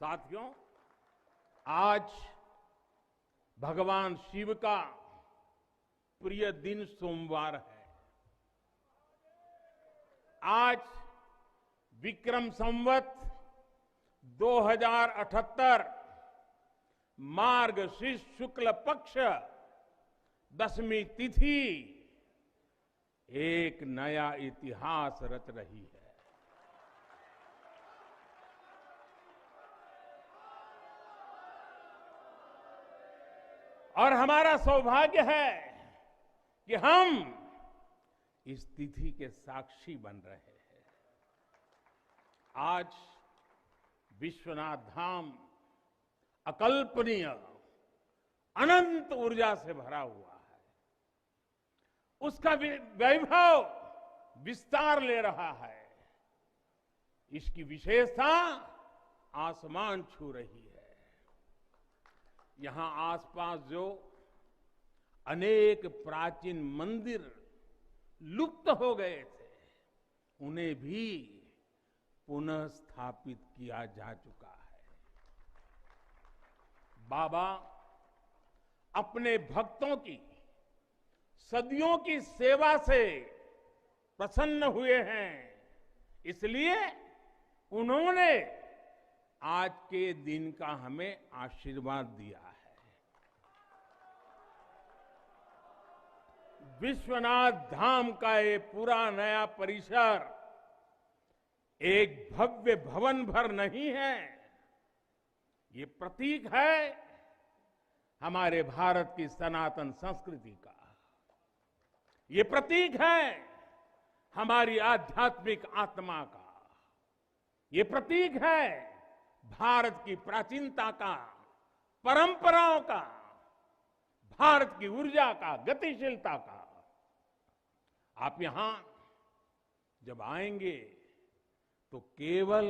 साथियों, आज भगवान शिव का प्रिय दिन सोमवार है। आज विक्रम संवत 2078 मार्गशीर्ष शुक्ल पक्ष दशमी तिथि एक नया इतिहास रच रही है। और हमारा सौभाग्य है कि हम इस तिथि के साक्षी बन रहे हैं। आज विश्वनाथ धाम अकल्पनीय अनंत ऊर्जा से भरा हुआ है। उसका वैभव विस्तार ले रहा है। इसकी विशेषता आसमान छू रही है। यहां आसपास जो अनेक प्राचीन मंदिर लुप्त हो गए थे, उन्हें भी पुनः स्थापित किया जा चुका है। बाबा अपने भक्तों की सदियों की सेवा से प्रसन्न हुए हैं, इसलिए उन्होंने आज के दिन का हमें आशीर्वाद दिया है। विश्वनाथ धाम का ये पूरा नया परिसर एक भव्य भवन भर नहीं है। ये प्रतीक है हमारे भारत की सनातन संस्कृति का। ये प्रतीक है हमारी आध्यात्मिक आत्मा का। ये प्रतीक है भारत की प्राचीनता का, परंपराओं का, भारत की ऊर्जा का, गतिशीलता का। आप यहां जब आएंगे तो केवल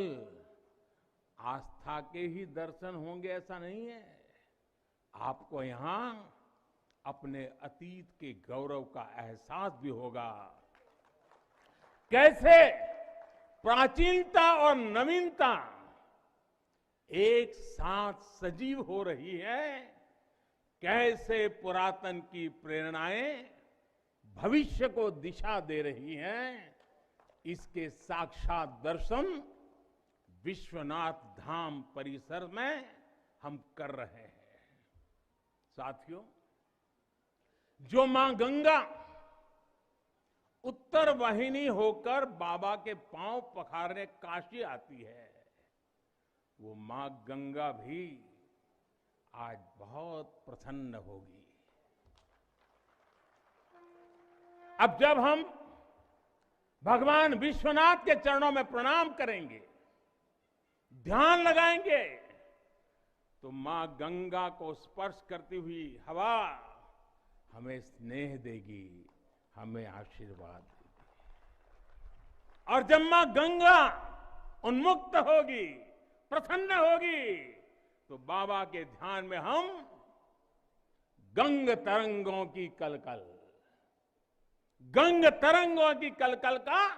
आस्था के ही दर्शन होंगे ऐसा नहीं है। आपको यहां अपने अतीत के गौरव का एहसास भी होगा। कैसे प्राचीनता और नवीनता एक साथ सजीव हो रही है, कैसे पुरातन की प्रेरणाएं भविष्य को दिशा दे रही हैं, इसके साक्षात दर्शन विश्वनाथ धाम परिसर में हम कर रहे हैं। साथियों, जो मां गंगा उत्तर वाहिनी होकर बाबा के पांव पखारने काशी आती है, वो मां गंगा भी आज बहुत प्रसन्न होगी। अब जब हम भगवान विश्वनाथ के चरणों में प्रणाम करेंगे, ध्यान लगाएंगे, तो मां गंगा को स्पर्श करती हुई हवा हमें स्नेह देगी, हमें आशीर्वाद देगी। और जब मां गंगा उन्मुक्त होगी, प्रसन्न होगी, तो बाबा के ध्यान में हम गंग तरंगों की कलकल, गंग तरंगों की कलकल का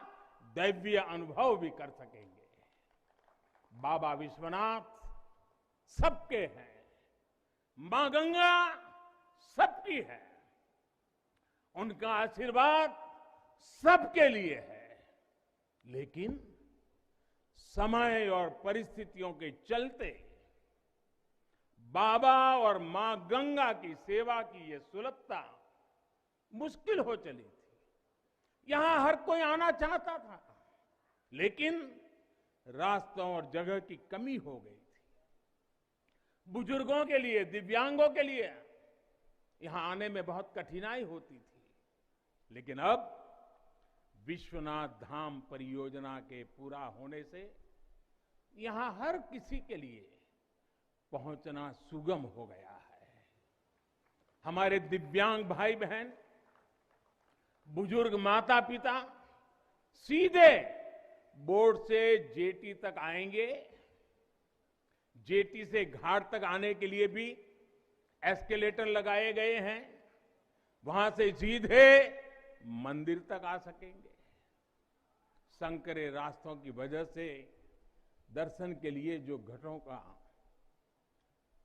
दैवीय अनुभव भी कर सकेंगे। बाबा विश्वनाथ सबके हैं, मां गंगा सबकी है, उनका आशीर्वाद सबके लिए है। लेकिन समय और परिस्थितियों के चलते बाबा और मां गंगा की सेवा की ये सुलभता मुश्किल हो चली थी। यहां हर कोई आना चाहता था, लेकिन रास्तों और जगह की कमी हो गई थी। बुजुर्गों के लिए, दिव्यांगों के लिए यहां आने में बहुत कठिनाई होती थी। लेकिन अब विश्वनाथ धाम परियोजना के पूरा होने से यहां हर किसी के लिए पहुंचना सुगम हो गया है। हमारे दिव्यांग भाई बहन, बुजुर्ग माता पिता सीधे बोर्ड से जेटी तक आएंगे। जेटी से घाट तक आने के लिए भी एस्केलेटर लगाए गए हैं। वहां से सीधे मंदिर तक आ सकेंगे। संकरे रास्तों की वजह से दर्शन के लिए जो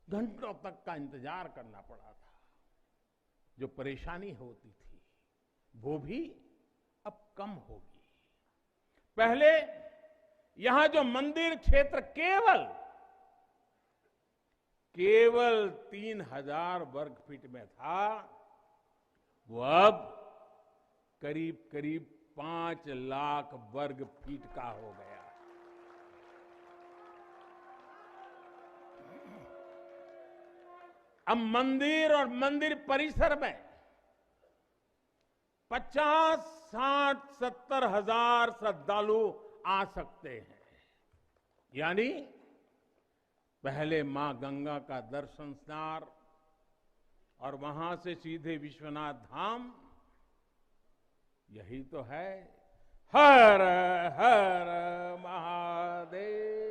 घंटों तक का इंतजार करना पड़ा था, जो परेशानी होती थी, वो भी अब कम होगी। पहले यहां जो मंदिर क्षेत्र केवल 3000 वर्ग फीट में था, वो अब करीब करीब 5 लाख वर्ग फीट का हो गया। अब मंदिर और मंदिर परिसर में 50, 60, 70 हजार श्रद्धालु आ सकते हैं। यानी पहले मां गंगा का दर्शन स्नान और वहां से सीधे विश्वनाथ धाम, यही तो है हर हर महादेव।